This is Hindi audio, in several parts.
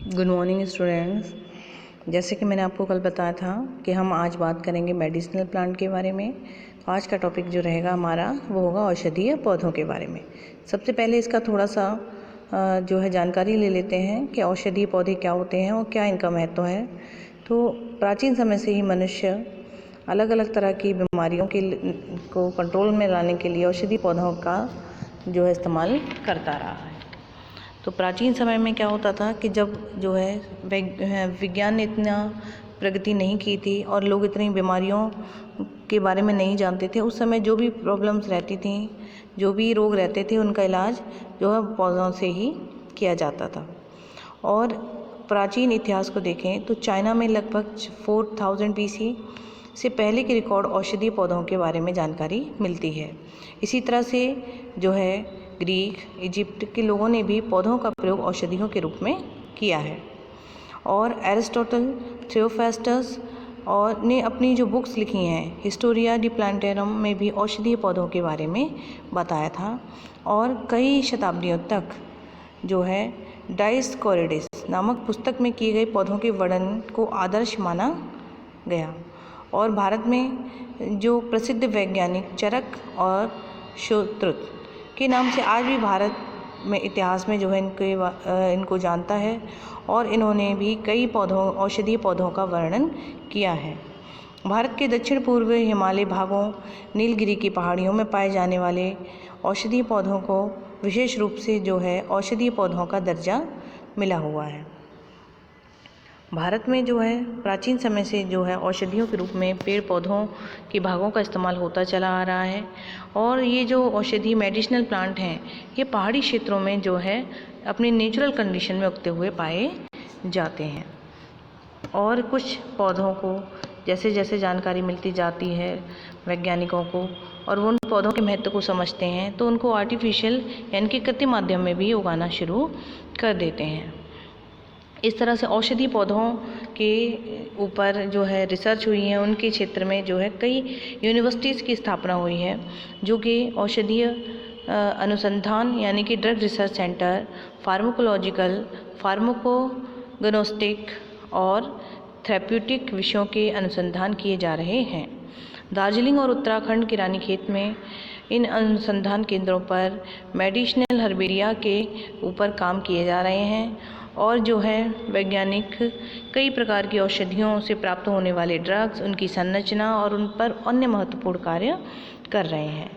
Good morning students. जैसे कि मैंने आपको कल बताया था कि हम आज बात करेंगे मेडिसिनल प्लांट के बारे में। तो आज का टॉपिक जो रहेगा हमारा वो होगा औषधीय पौधों के बारे में। सबसे पहले इसका थोड़ा सा जो है जानकारी ले लेते हैं कि औषधीय पौधे क्या होते हैं और क्या इनका महत्व है। तो प्राचीन समय से ही मनुष्य अलग अलग तरह की बीमारियों को कंट्रोल में लाने के लिए औषधीय पौधों का जो है इस्तेमाल करता रहा है। तो प्राचीन समय में क्या होता था कि जब जो है विज्ञान ने इतना प्रगति नहीं की थी और लोग इतनी बीमारियों के बारे में नहीं जानते थे, उस समय जो भी प्रॉब्लम्स रहती थी, जो भी रोग रहते थे, उनका इलाज जो है पौधों से ही किया जाता था। और प्राचीन इतिहास को देखें तो चाइना में लगभग 4000 BC से पहले के रिकॉर्ड औषधीय पौधों के बारे में जानकारी मिलती है। इसी तरह से जो है ग्रीक, इजिप्ट के लोगों ने भी पौधों का प्रयोग औषधियों के रूप में किया है। और एरिस्टोटल, थियोफेस्टस और ने अपनी जो बुक्स लिखी हैं हिस्टोरिया डी प्लांटेरम में भी औषधीय पौधों के बारे में बताया था। और कई शताब्दियों तक जो है डायस्कोरिडिस नामक पुस्तक में किए गए पौधों के वर्णन को आदर्श माना गया। और भारत में जो प्रसिद्ध वैज्ञानिक चरक और शोत्रुत के नाम से आज भी भारत में इतिहास में जो है इनको जानता है। और इन्होंने भी कई औषधीय पौधों का वर्णन किया है। भारत के दक्षिण पूर्व हिमालय भागों, नीलगिरी की पहाड़ियों में पाए जाने वाले औषधीय पौधों को विशेष रूप से जो है औषधीय पौधों का दर्जा मिला हुआ है। भारत में जो है प्राचीन समय से जो है औषधियों के रूप में पेड़ पौधों के भागों का इस्तेमाल होता चला आ रहा है। और ये जो औषधीय मेडिसिनल प्लांट हैं ये पहाड़ी क्षेत्रों में जो है अपनी नेचुरल कंडीशन में उगते हुए पाए जाते हैं। और कुछ पौधों को जैसे जैसे जानकारी मिलती जाती है वैज्ञानिकों को और वो उन पौधों के महत्व को समझते हैं तो उनको आर्टिफिशियल यानी कि कृत्रिम माध्यम में भी उगाना शुरू कर देते हैं। इस तरह से औषधीय पौधों के ऊपर जो है रिसर्च हुई है, उनके क्षेत्र में जो है कई यूनिवर्सिटीज़ की स्थापना हुई है जो कि औषधीय अनुसंधान यानी कि ड्रग रिसर्च सेंटर, फार्माकोलॉजिकल, फार्माकोग्नोस्टिक और थेरेप्यूटिक विषयों के अनुसंधान किए जा रहे हैं। दार्जिलिंग और उत्तराखंड के रानीखेत में इन अनुसंधान केंद्रों पर मेडिसिनल हर्बेरिया के ऊपर काम किए जा रहे हैं। और जो है वैज्ञानिक कई प्रकार की औषधियों से प्राप्त होने वाले ड्रग्स, उनकी संरचना और उन पर अन्य महत्वपूर्ण कार्य कर रहे हैं।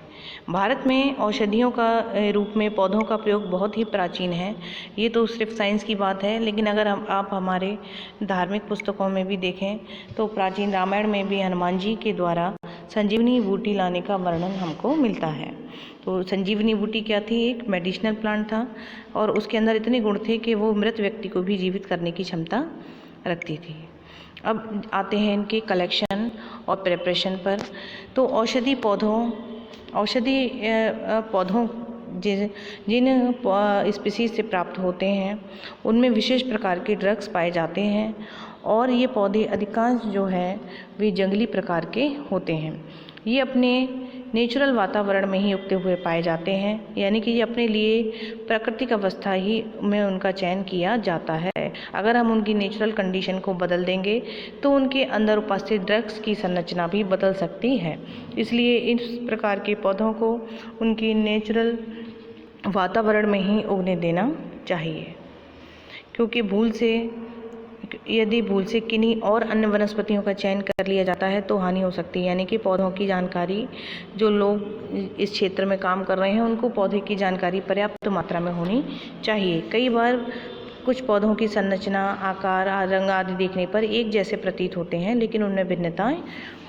भारत में औषधियों का रूप में पौधों का प्रयोग बहुत ही प्राचीन है। ये तो सिर्फ साइंस की बात है, लेकिन अगर आप हमारे धार्मिक पुस्तकों में भी देखें तो प्राचीन रामायण में भी हनुमान जी के द्वारा संजीवनी बूटी लाने का वर्णन हमको मिलता है। तो संजीवनी बूटी क्या थी? एक मेडिसिनल प्लांट था और उसके अंदर इतने गुण थे कि वो मृत व्यक्ति को भी जीवित करने की क्षमता रखती थी। अब आते हैं इनके कलेक्शन और प्रिपरेशन पर। तो औषधि पौधों जिन स्पीसीज से प्राप्त होते हैं उनमें विशेष प्रकार के ड्रग्स पाए जाते हैं। और ये पौधे अधिकांश जो है वे जंगली प्रकार के होते हैं। ये अपने नेचुरल वातावरण में ही उगते हुए पाए जाते हैं, यानी कि ये अपने लिए प्राकृतिक अवस्था ही में उनका चयन किया जाता है। अगर हम उनकी नेचुरल कंडीशन को बदल देंगे तो उनके अंदर उपस्थित ड्रग्स की संरचना भी बदल सकती है। इसलिए इस प्रकार के पौधों को उनकी नेचुरल वातावरण में ही उगने देना चाहिए, क्योंकि यदि भूल से किन्हीं और अन्य वनस्पतियों का चयन कर लिया जाता है तो हानि हो सकती है। यानी कि पौधों की जानकारी, जो लोग इस क्षेत्र में काम कर रहे हैं उनको पौधे की जानकारी पर्याप्त मात्रा में होनी चाहिए। कई बार कुछ पौधों की संरचना, आकार, रंग आदि देखने पर एक जैसे प्रतीत होते हैं, लेकिन उनमें भिन्नताएं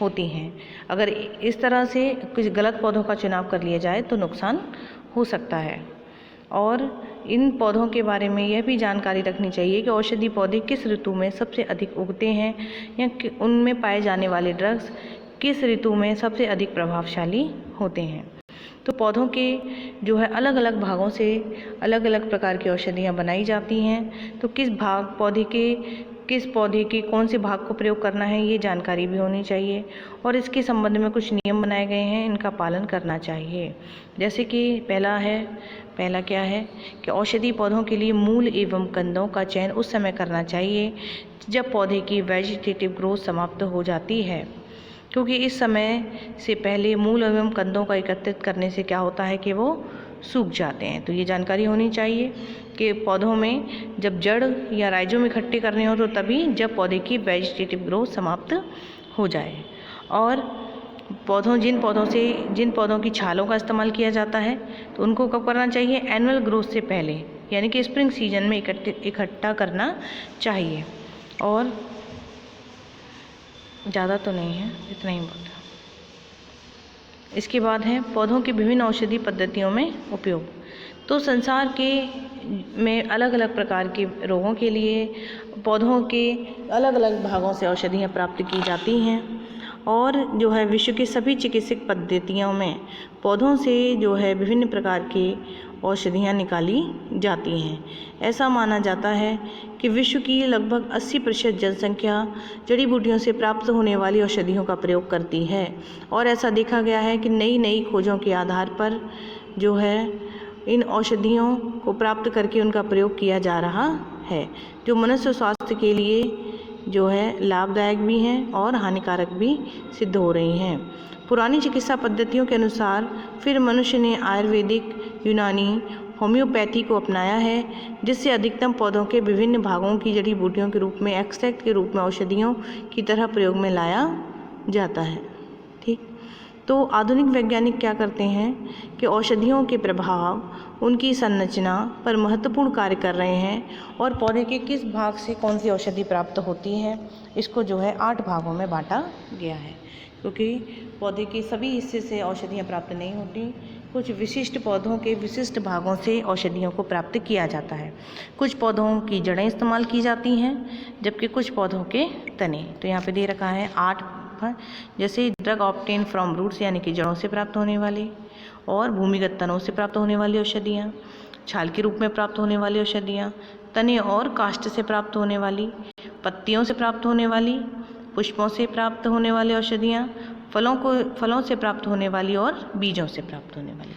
होती हैं। अगर इस तरह से कुछ गलत पौधों का चुनाव कर लिया जाए तो नुकसान हो सकता है। और इन पौधों के बारे में यह भी जानकारी रखनी चाहिए कि औषधि पौधे किस ऋतु में सबसे अधिक उगते हैं या उनमें पाए जाने वाले ड्रग्स किस ऋतु में सबसे अधिक प्रभावशाली होते हैं। तो पौधों के जो है अलग अलग भागों से अलग अलग प्रकार की औषधियाँ बनाई जाती हैं। तो किस भाग पौधे के किस पौधे के कौन से भाग को प्रयोग करना है, ये जानकारी भी होनी चाहिए। और इसके संबंध में कुछ नियम बनाए गए हैं, इनका पालन करना चाहिए। जैसे कि पहला क्या है कि औषधीय पौधों के लिए मूल एवं कंदों का चयन उस समय करना चाहिए जब पौधे की वेजिटेटिव ग्रोथ समाप्त हो जाती है, क्योंकि इस समय से पहले मूल एवं कंदों का एकत्रित करने से क्या होता है कि वो सूख जाते हैं। तो ये जानकारी होनी चाहिए कि पौधों में जब जड़ या राइजोम इकट्ठे करने हो तो तभी जब पौधे की वेजिटेटिव ग्रोथ समाप्त हो जाए। और जिन पौधों की छालों का इस्तेमाल किया जाता है तो उनको कब करना चाहिए, एनुअल ग्रोथ से पहले, यानी कि स्प्रिंग सीजन में इकट्ठा करना चाहिए। और ज़्यादा तो नहीं है, इतना ही बहुत है। इसके बाद है पौधों की विभिन्न औषधीय पद्धतियों में उपयोग। तो संसार में अलग अलग प्रकार के रोगों के लिए पौधों के अलग अलग भागों से औषधियाँ प्राप्त की जाती हैं। और जो है विश्व की सभी चिकित्सक पद्धतियों में पौधों से जो है विभिन्न प्रकार की औषधियाँ निकाली जाती हैं। ऐसा माना जाता है कि विश्व की लगभग 80% जनसंख्या जड़ी बूटियों से प्राप्त होने वाली औषधियों का प्रयोग करती है। और ऐसा देखा गया है कि नई खोजों के आधार पर जो है इन औषधियों को प्राप्त करके उनका प्रयोग किया जा रहा है, जो मनुष्य स्वास्थ्य के लिए जो है लाभदायक भी हैं और हानिकारक भी सिद्ध हो रही हैं। पुरानी चिकित्सा पद्धतियों के अनुसार फिर मनुष्य ने आयुर्वेदिक, यूनानी, होम्योपैथी को अपनाया है, जिससे अधिकतम पौधों के विभिन्न भागों की जड़ी बूटियों के रूप में एक्सट्रैक्ट के रूप में औषधियों की तरह प्रयोग में लाया जाता है। ठीक, तो आधुनिक वैज्ञानिक क्या करते हैं कि औषधियों के प्रभाव उनकी संरचना पर महत्वपूर्ण कार्य कर रहे हैं और पौधे के किस भाग से कौन सी औषधि प्राप्त होती है इसको जो है 8 भागों में बांटा गया है, क्योंकि पौधे के सभी हिस्से से औषधियाँ प्राप्त नहीं होती। कुछ विशिष्ट पौधों के विशिष्ट भागों से औषधियों को प्राप्त किया जाता है। कुछ पौधों की जड़ें इस्तेमाल की जाती हैं, जबकि कुछ पौधों के तने। तो यहाँ पे दे रखा है 8, जैसे ड्रग ऑब्टेन फ्रॉम रूट्स यानी कि जड़ों से प्राप्त होने वाली, और भूमिगत तनों से प्राप्त होने वाली औषधियाँ, छाल के रूप में प्राप्त होने वाली औषधियाँ, तने और काष्ठ से प्राप्त होने वाली, पत्तियों से प्राप्त होने वाली, पुष्पों से प्राप्त होने वाली औषधियाँ, फलों से प्राप्त होने वाली और बीजों से प्राप्त होने वाली।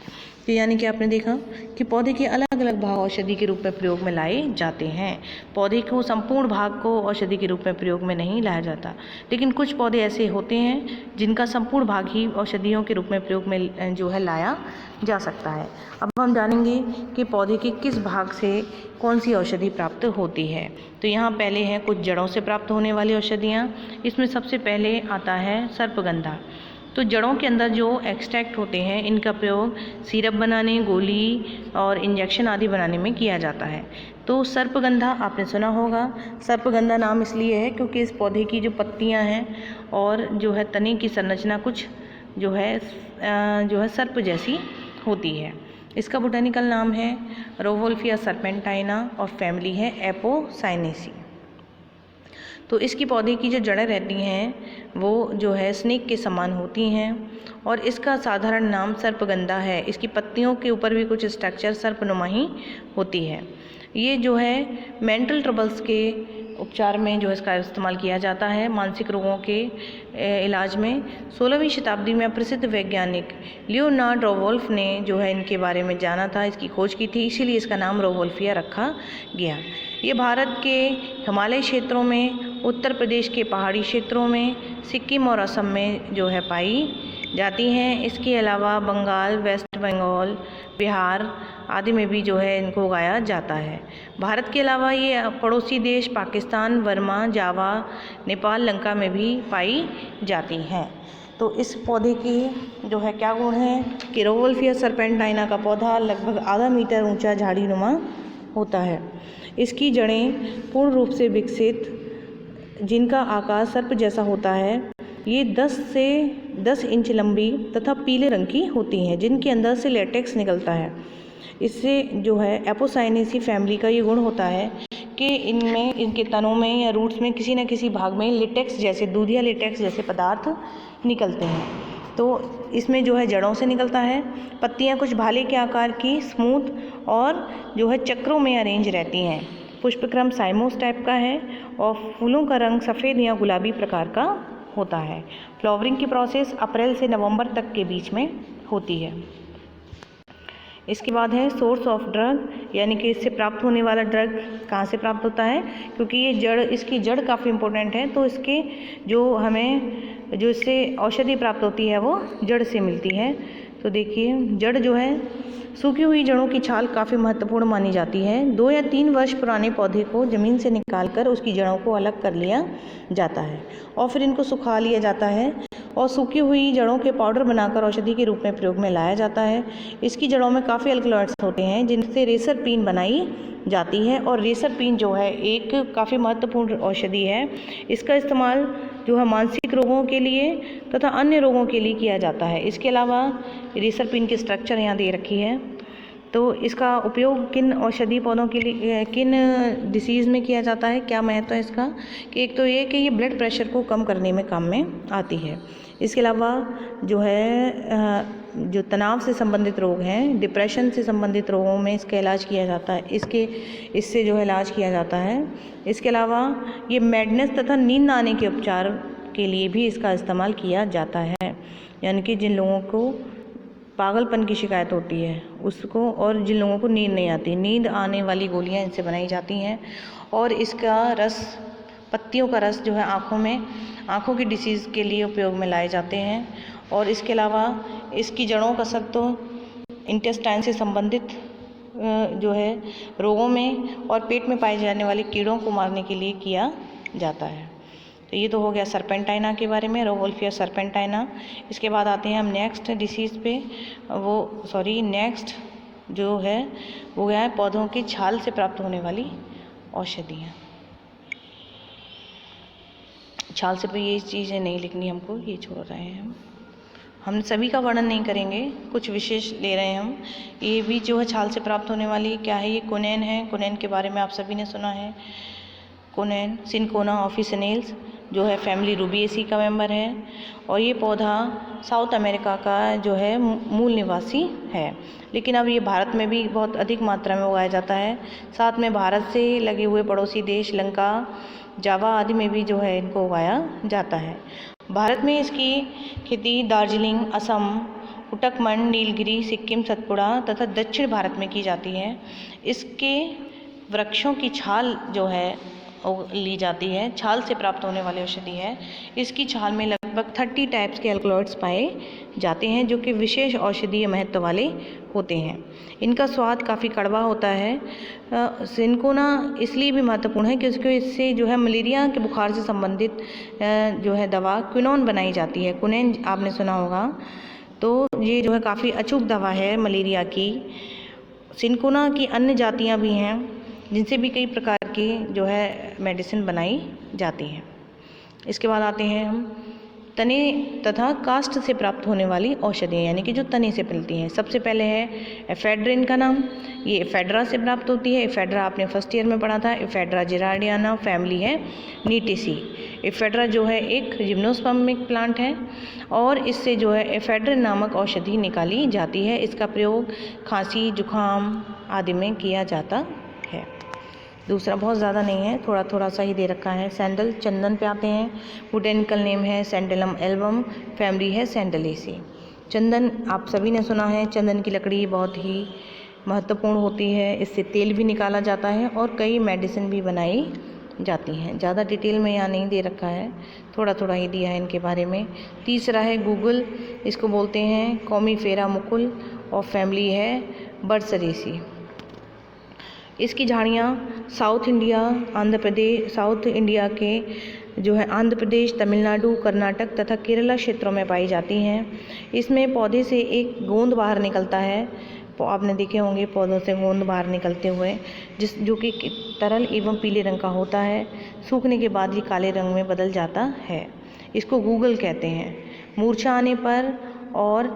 तो यानी कि आपने देखा कि पौधे के अलग अलग भाग औषधि के रूप में प्रयोग में लाए जाते हैं। पौधे को संपूर्ण भाग को औषधि के रूप में प्रयोग में नहीं लाया जाता, लेकिन कुछ पौधे ऐसे होते हैं जिनका संपूर्ण भाग ही औषधियों के रूप में प्रयोग में जो है लाया जा सकता है। अब हम जानेंगे कि पौधे के किस भाग से कौन सी औषधि प्राप्त होती है। तो यहाँ पहले हैं कुछ जड़ों से प्राप्त होने वाली औषधियाँ। इसमें सबसे पहले आता है सर्पगंधा। तो जड़ों के अंदर जो एक्सट्रैक्ट होते हैं इनका प्रयोग सिरप बनाने, गोली और इंजेक्शन आदि बनाने में किया जाता है। तो सर्पगंधा आपने सुना होगा। सर्पगंधा नाम इसलिए है क्योंकि इस पौधे की जो पत्तियां हैं और जो है तने की संरचना कुछ जो है सर्प जैसी होती है। इसका बोटेनिकल नाम है रोवोल्फिया सर्पेंटाइना और फैमिली है एपोसाइनेसी। तो इसकी पौधे की जो जड़ें रहती हैं वो जो है स्नेक के समान होती हैं और इसका साधारण नाम सर्पगंधा है। इसकी पत्तियों के ऊपर भी कुछ स्ट्रक्चर सर्पनुमा ही होती है। ये जो है मेंटल ट्रबल्स के उपचार में जो इसका इस्तेमाल किया जाता है, मानसिक रोगों के इलाज में। 16वीं शताब्दी में प्रसिद्ध वैज्ञानिक लियोनार्ड रोवोल्फ ने जो है इनके बारे में जाना था, इसकी खोज की थी, इसीलिए इसका नाम रोवोल्फिया रखा गया। ये भारत के हिमालय क्षेत्रों में, उत्तर प्रदेश के पहाड़ी क्षेत्रों में, सिक्किम और असम में जो है पाई जाती हैं। इसके अलावा बंगाल, वेस्ट बंगाल, बिहार आदि में भी जो है इनको उगाया जाता है। भारत के अलावा ये पड़ोसी देश पाकिस्तान, बर्मा, जावा, नेपाल, लंका में भी पाई जाती हैं। तो इस पौधे की जो है क्या गुण है कि रोवोल्फिया सर्पेंटाइना का पौधा लगभग आधा मीटर ऊंचा झाड़ीनुमा होता है। इसकी जड़ें पूर्ण रूप से विकसित, जिनका आकार सर्प जैसा होता है, ये 10 से 10 इंच लंबी तथा पीले रंग की होती हैं, जिनके अंदर से लेटेक्स निकलता है। इससे जो है एपोसाइनेसी फैमिली का ये गुण होता है कि इनमें, इनके तनों में या रूट्स में किसी न किसी भाग में लेटेक्स जैसे, दूधिया लेटेक्स जैसे पदार्थ निकलते हैं। तो इसमें जो है जड़ों से निकलता है। पत्तियां कुछ भाले के आकार की, स्मूथ और जो है चक्रों में अरेंज रहती हैं। पुष्पक्रम साइमोस टाइप का है और फूलों का रंग सफ़ेद या गुलाबी प्रकार का होता है। फ्लावरिंग की प्रोसेस अप्रैल से नवंबर तक के बीच में होती है। इसके बाद है सोर्स ऑफ ड्रग, यानी कि इससे प्राप्त होने वाला ड्रग कहाँ से प्राप्त होता है, क्योंकि ये इसकी जड़ काफ़ी इम्पोर्टेंट है, तो इसके जो इससे औषधि प्राप्त होती है वो जड़ से मिलती है। तो देखिए जड़ जो है, सूखी हुई जड़ों की छाल काफ़ी महत्वपूर्ण मानी जाती है। 2 या 3 वर्ष पुराने पौधे को ज़मीन से निकालकर उसकी जड़ों को अलग कर लिया जाता है और फिर इनको सुखा लिया जाता है और सूखी हुई जड़ों के पाउडर बनाकर औषधि के रूप में प्रयोग में लाया जाता है। इसकी जड़ों में काफ़ी अल्कलॉइड्स होते हैं जिनसे रेसर पीन बनाई जाती है और रेसर पीन जो है एक काफ़ी महत्वपूर्ण औषधि है। इसका इस्तेमाल जो है मानसिक रोगों के लिए तथा अन्य रोगों के लिए किया जाता है। इसके अलावा रेसर पीन की स्ट्रक्चर यहाँ दे रखी है। तो इसका उपयोग किन औषधि पौधों के लिए, किन डिसीज़ में किया जाता है, क्या महत्व है इसका, कि एक तो ये कि ये ब्लड प्रेशर को कम करने में काम में आती है। इसके अलावा जो है जो तनाव से संबंधित रोग हैं, डिप्रेशन से संबंधित रोगों में इसका इलाज किया जाता है, इससे जो है इलाज किया जाता है। इसके अलावा ये मैडनेस तथा नींद आने के उपचार के लिए भी इसका इस्तेमाल किया जाता है, यानी कि जिन लोगों को पागलपन की शिकायत होती है उसको, और जिन लोगों को नींद नहीं आती, नींद आने वाली गोलियां इनसे बनाई जाती हैं। और इसका रस, पत्तियों का रस जो है आँखों की डिसीज़ के लिए उपयोग में लाए जाते हैं। और इसके अलावा इसकी जड़ों का सत्व इंटेस्टाइन से संबंधित जो है रोगों में और पेट में पाए जाने वाले कीड़ों को मारने के लिए किया जाता है। तो ये तो हो गया सर्पेंटाइना के बारे में, रोवोल्फिया सर्पेंटाइना। इसके बाद आते हैं हम नेक्स्ट डिसीज़ पे, नेक्स्ट जो है वो गया है पौधों की छाल से प्राप्त होने वाली औषधियाँ। छाल से पे ये चीज़ें नहीं लिखनी हमको, ये छोड़ रहे हैं हम सभी का वर्णन नहीं करेंगे, कुछ विशेष ले रहे हैं हम। ये भी जो है छाल से प्राप्त होने वाली क्या है, ये कोनेन है। कोनेन के बारे में आप सभी ने सुना है। कोनेन सिनकोना ऑफिसिनेल्स जो है फैमिली रूबिएसी का मेंबर है और ये पौधा साउथ अमेरिका का जो है मूल निवासी है, लेकिन अब ये भारत में भी बहुत अधिक मात्रा में उगाया जाता है। साथ में भारत से लगे हुए पड़ोसी देश लंका, जावा आदि में भी जो है इनको उगाया जाता है। भारत में इसकी खेती दार्जिलिंग, असम, उटकमंड, नीलगिरी, सिक्किम, सतपुड़ा तथा दक्षिण भारत में की जाती है। इसके वृक्षों की छाल जो है ली जाती है, छाल से प्राप्त होने वाली औषधि है। इसकी छाल में लगभग 30 टाइप्स के अल्कलॉइड्स पाए जाते हैं जो कि विशेष औषधीय महत्व वाले होते हैं। इनका स्वाद काफ़ी कड़वा होता है। सिनकोना इसलिए भी महत्वपूर्ण है क्योंकि इससे जो है मलेरिया के बुखार से संबंधित जो है दवा क्विनोन बनाई जाती है। क्विनोन आपने सुना होगा, तो ये जो है काफ़ी अचूक दवा है मलेरिया की। सिनकोना की अन्य जातियाँ भी हैं जिनसे भी कई प्रकार की जो है मेडिसिन बनाई जाती है। इसके बाद आते हैं हम तने तथा काष्ठ से प्राप्त होने वाली औषधियाँ, यानी कि जो तने से मिलती हैं। सबसे पहले है एफेड्रिन का नाम, ये एफेड्रा से प्राप्त होती है। एफेड्रा आपने फर्स्ट ईयर में पढ़ा था। एफेड्रा जिरार्डियाना, फैमिली है नीटिसी। एफेड्रा जो है एक जिम्नोस्पर्मिक प्लांट है और इससे जो है एफेड्रिन नामक औषधि निकाली जाती है। इसका प्रयोग खांसी, जुखाम आदि में किया जाता है। दूसरा बहुत ज़्यादा नहीं है, थोड़ा थोड़ा सा ही दे रखा है। सैंडल, चंदन पे आते हैं। बोटेनिकल नेम है सैंडलम एल्बम, फैमिली है सैंडलेसी। चंदन आप सभी ने सुना है। चंदन की लकड़ी बहुत ही महत्वपूर्ण होती है, इससे तेल भी निकाला जाता है और कई मेडिसिन भी बनाई जाती हैं। ज़्यादा डिटेल में यहाँ नहीं दे रखा है, थोड़ा थोड़ा ही दिया है इनके बारे में। तीसरा है गूगल, इसको बोलते हैं कॉमीफेरा मुकुल और फैमिली है बर्सरेसी। इसकी झाड़ियाँ साउथ इंडिया के जो है आंध्र प्रदेश, तमिलनाडु, कर्नाटक तथा केरला क्षेत्रों में पाई जाती हैं। इसमें पौधे से एक गोंद बाहर निकलता है, आपने देखे होंगे पौधों से गोंद बाहर निकलते हुए, जो कि तरल एवं पीले रंग का होता है। सूखने के बाद ये काले रंग में बदल जाता है। इसको गूगल कहते हैं। मूर्छा आने पर और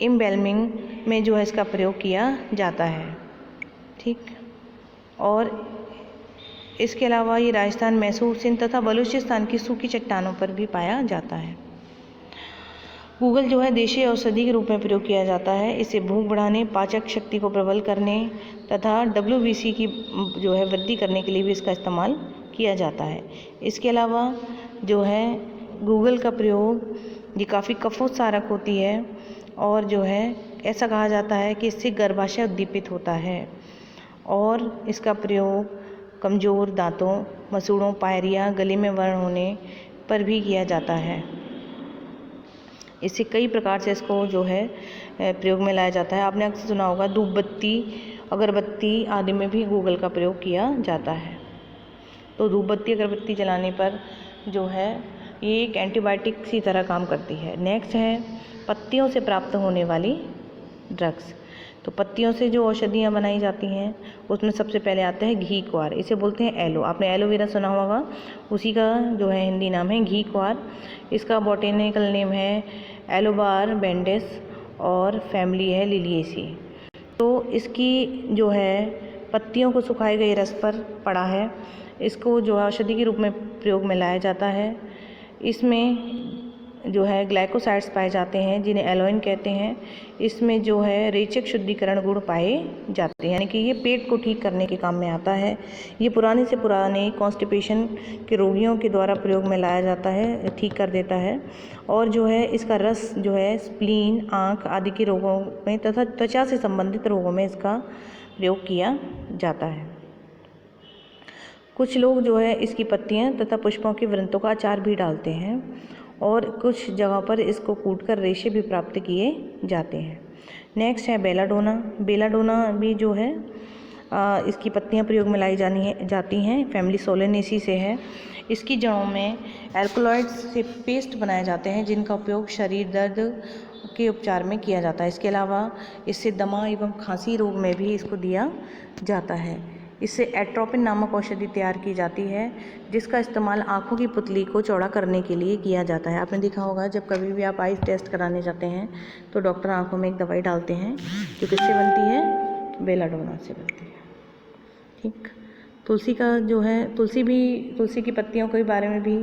एम्बेलमिंग में जो है इसका प्रयोग किया जाता है, ठीक। और इसके अलावा ये राजस्थान, मैसूर, सिंध तथा बलूचिस्तान की सूखी चट्टानों पर भी पाया जाता है। गूगल जो है देशी औषधि के रूप में प्रयोग किया जाता है। इसे भूख बढ़ाने, पाचक शक्ति को प्रबल करने तथा WBC की जो है वृद्धि करने के लिए भी इसका इस्तेमाल किया जाता है। इसके अलावा जो है गूगल का प्रयोग ये काफ़ी कफोत्सारक होती है और जो है ऐसा कहा जाता है कि इससे गर्भाशय उद्दीपित होता है और इसका प्रयोग कमज़ोर दांतों, मसूड़ों, पायरिया, गले में व्रण होने पर भी किया जाता है। इससे कई प्रकार से इसको जो है प्रयोग में लाया जाता है। आपने अक्सर सुना होगा धूप बत्ती, अगरबत्ती आदि में भी गूगल का प्रयोग किया जाता है। तो धूप बत्ती, अगरबत्ती जलाने पर जो है ये एक एंटीबायोटिक सी तरह काम करती है। नेक्स्ट है पत्तियों से प्राप्त होने वाली ड्रग्स। तो पत्तियों से जो औषधियाँ बनाई जाती हैं उसमें सबसे पहले आता है घी क्वार। इसे बोलते हैं एलो। आपने एलोवेरा सुना होगा, उसी का जो है हिंदी नाम है घी क्वार। इसका बॉटेनिकल नेम है एलोबार बेंडेस और फैमिली है लिलिएसी। तो इसकी जो है पत्तियों को सुखाए गए रस पर पड़ा है। इसको जो है औषधि के रूप में प्रयोग में लाया जाता है। इसमें जो है ग्लाइकोसाइड्स पाए जाते हैं जिन्हें एलोइन कहते हैं। इसमें जो है रेचक शुद्धिकरण गुण पाए जाते हैं, यानी कि ये पेट को ठीक करने के काम में आता है। ये पुराने से पुराने कॉन्स्टिपेशन के रोगियों के द्वारा प्रयोग में लाया जाता है, ठीक कर देता है। और जो है इसका रस जो है स्प्लीन, आँख आदि के रोगों में तथा त्वचा से संबंधित रोगों में इसका प्रयोग किया जाता है। कुछ लोग जो है इसकी पत्तियाँ तथा पुष्पों के वृंतों का अचार भी डालते हैं और कुछ जगहों पर इसको कूटकर रेशे भी प्राप्त किए जाते हैं। नेक्स्ट है बेलाडोना। बेलाडोना भी जो है इसकी पत्तियां प्रयोग में लाई जाती हैं। फैमिली सोलेनेसी से है। इसकी जड़ों में एल्कलॉइड्स से पेस्ट बनाए जाते हैं जिनका उपयोग शरीर दर्द के उपचार में किया जाता है। इसके अलावा इससे दमा एवं खांसी रोग में भी इसको दिया जाता है। इससे एट्रोपिन नामक औषधि तैयार की जाती है जिसका इस्तेमाल आँखों की पुतली को चौड़ा करने के लिए किया जाता है। आपने देखा होगा जब कभी भी आप आइस टेस्ट कराने जाते हैं तो डॉक्टर आँखों में एक दवाई डालते हैं जो किससे बनती है, बेलाडोना से बनती है। ठीक, तुलसी का जो है तुलसी की पत्तियों के बारे में भी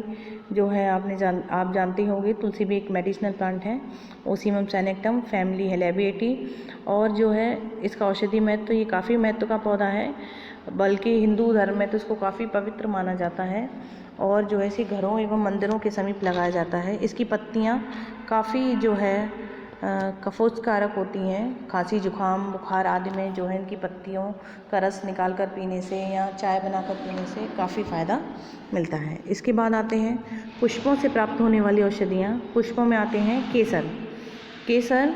जो है आप जानते होंगे। तुलसी भी एक मेडिसिनल प्लांट है। ओसीमम सैनेक्टम, फैमिली है लेबिएटी। और जो है इसका औषधि महत्व, ये काफ़ी महत्व का पौधा है, बल्कि हिंदू धर्म में तो इसको काफ़ी पवित्र माना जाता है और जो है इसे घरों एवं मंदिरों के समीप लगाया जाता है। इसकी पत्तियाँ काफ़ी जो है कफोत्कारक होती हैं। खांसी, जुखाम, बुखार आदि में जो है इनकी पत्तियों का रस निकाल कर पीने से या चाय बनाकर पीने से काफ़ी फ़ायदा मिलता है। इसके बाद आते हैं पुष्पों से प्राप्त होने वाली औषधियाँ। पुष्पों में आते हैं केसर। केसर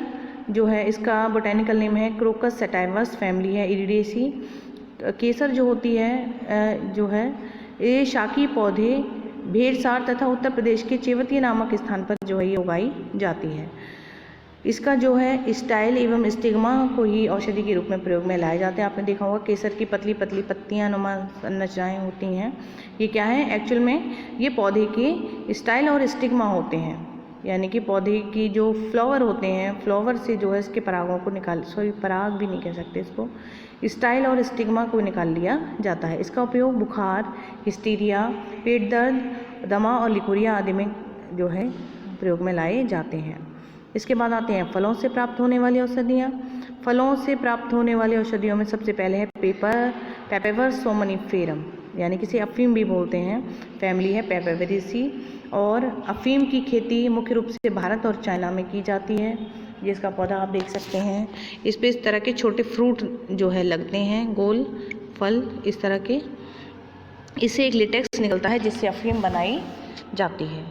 जो है इसका बोटेनिकल नेम है क्रोकस सटाइवस, फैमिली है इरिडेसी। केसर जो होती है जो है ये शाकी पौधे भेड़सार तथा उत्तर प्रदेश के चेवतिया नामक स्थान पर जो है ये उगाई जाती है। इसका जो है स्टाइल एवं स्टिग्मा को ही औषधि के रूप में प्रयोग में लाए जाते हैं। आपने देखा होगा केसर की पतली पतली पत्तियां नुमा संरचनाएं होती हैं। ये क्या है, एक्चुअल में ये पौधे के स्टाइल और स्टिग्मा होते हैं, यानी कि पौधे की जो फ्लावर होते हैं, फ्लावर से जो है इसके परागों को पराग भी नहीं कह सकते इसको, स्टाइल और स्टिग्मा को निकाल लिया जाता है। इसका उपयोग बुखार, हिस्टीरिया, पेट दर्द, दमा और लिकोरिया आदि में जो है प्रयोग में लाए जाते हैं। इसके बाद आते हैं फलों से प्राप्त होने वाली औषधियाँ। फलों से प्राप्त होने वाली औषधियों में सबसे पहले है पेपेवर्स सोमनिफेरम, यानी किसी अफीम भी बोलते हैं, फैमिली है पेपेवेरेसी। और अफीम की खेती मुख्य रूप से भारत और चाइना में की जाती है। जिसका पौधा आप देख सकते हैं, इस पे इस तरह के छोटे फ्रूट जो है लगते हैं, गोल फल इस तरह के। इससे एक लेटेक्स निकलता है जिससे अफीम बनाई जाती है।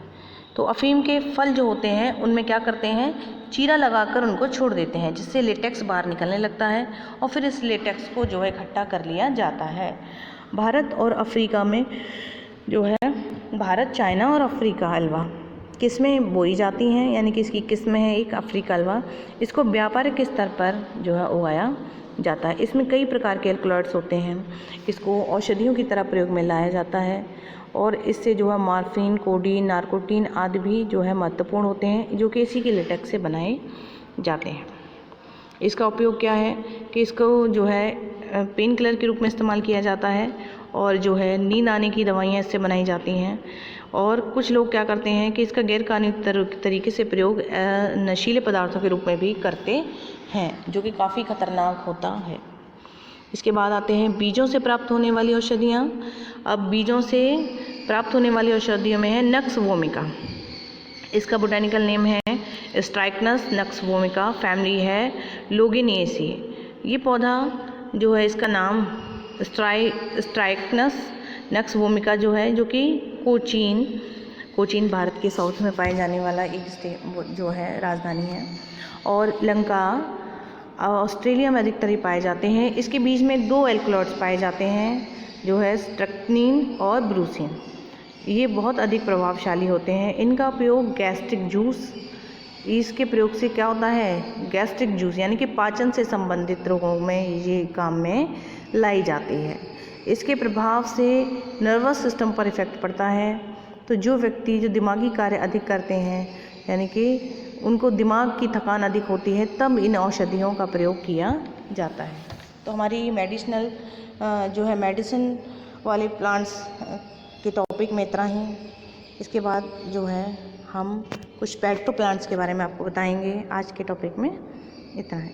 तो अफीम के फल जो होते हैं उनमें क्या करते हैं, चीरा लगाकर उनको छोड़ देते हैं जिससे लेटेक्स बाहर निकलने लगता है और फिर इस लेटेक्स को जो है इकट्ठा कर लिया जाता है। भारत और अफ्रीका में जो है भारत, चाइना और अफ्रीका हलवा किस्में बोई जाती हैं, यानी कि इसकी किस्में है एक अफ्रीका हलवा। इसको व्यापारिक स्तर पर जो है उगाया जाता है। इसमें कई प्रकार के एल्कलॉइड्स होते हैं। इसको औषधियों की तरह प्रयोग में लाया जाता है और इससे जो है मॉर्फिन, कोडीन, नार्कोटीन आदि भी जो है महत्वपूर्ण होते हैं जो कि इसी के लेटेक्स से बनाए जाते हैं। इसका उपयोग क्या है कि इसको जो है पेन किलर के रूप में इस्तेमाल किया जाता है और जो है नींद आने की दवाइयाँ इससे बनाई जाती हैं और कुछ लोग क्या करते हैं कि इसका गैरकानूनी तरीके से प्रयोग नशीले पदार्थों के रूप में भी करते हैं, जो कि काफ़ी खतरनाक होता है। इसके बाद आते हैं बीजों से प्राप्त होने वाली औषधियाँ। अब बीजों से प्राप्त होने वाली औषधियों में है नक्स वोमिका। इसका बोटेनिकल नेम है स्ट्राइकनस नक्स वोमिका, फैमिली है लोगेनिएसी। ये पौधा जो है, इसका नाम स्ट्राइकनस नक्स वोमिका जो है, जो कि कोचीन भारत के साउथ में पाए जाने वाला एक स्टेट जो है राजधानी है, और लंका ऑस्ट्रेलिया में अधिकतर ही पाए जाते हैं। इसके बीज में 2 एल्कलॉइड्स पाए जाते हैं, जो है स्ट्रक्नीन और ब्रूसीन। ये बहुत अधिक प्रभावशाली होते हैं। इनका उपयोग गैस्ट्रिक जूस, इसके प्रयोग से क्या होता है, गैस्ट्रिक जूस यानी कि पाचन से संबंधित रोगों में ये काम में लाई जाती है। इसके प्रभाव से नर्वस सिस्टम पर इफ़ेक्ट पड़ता है। तो जो व्यक्ति जो दिमागी कार्य अधिक करते हैं, यानी कि उनको दिमाग की थकान अधिक होती है, तब इन औषधियों का प्रयोग किया जाता है। तो हमारी मेडिसिनल जो है मेडिसिन वाले प्लांट्स के टॉपिक में इतना ही। इसके बाद जो है हम कुछ पेटो प्लांट्स के बारे में आपको बताएंगे। आज के टॉपिक में इतना है।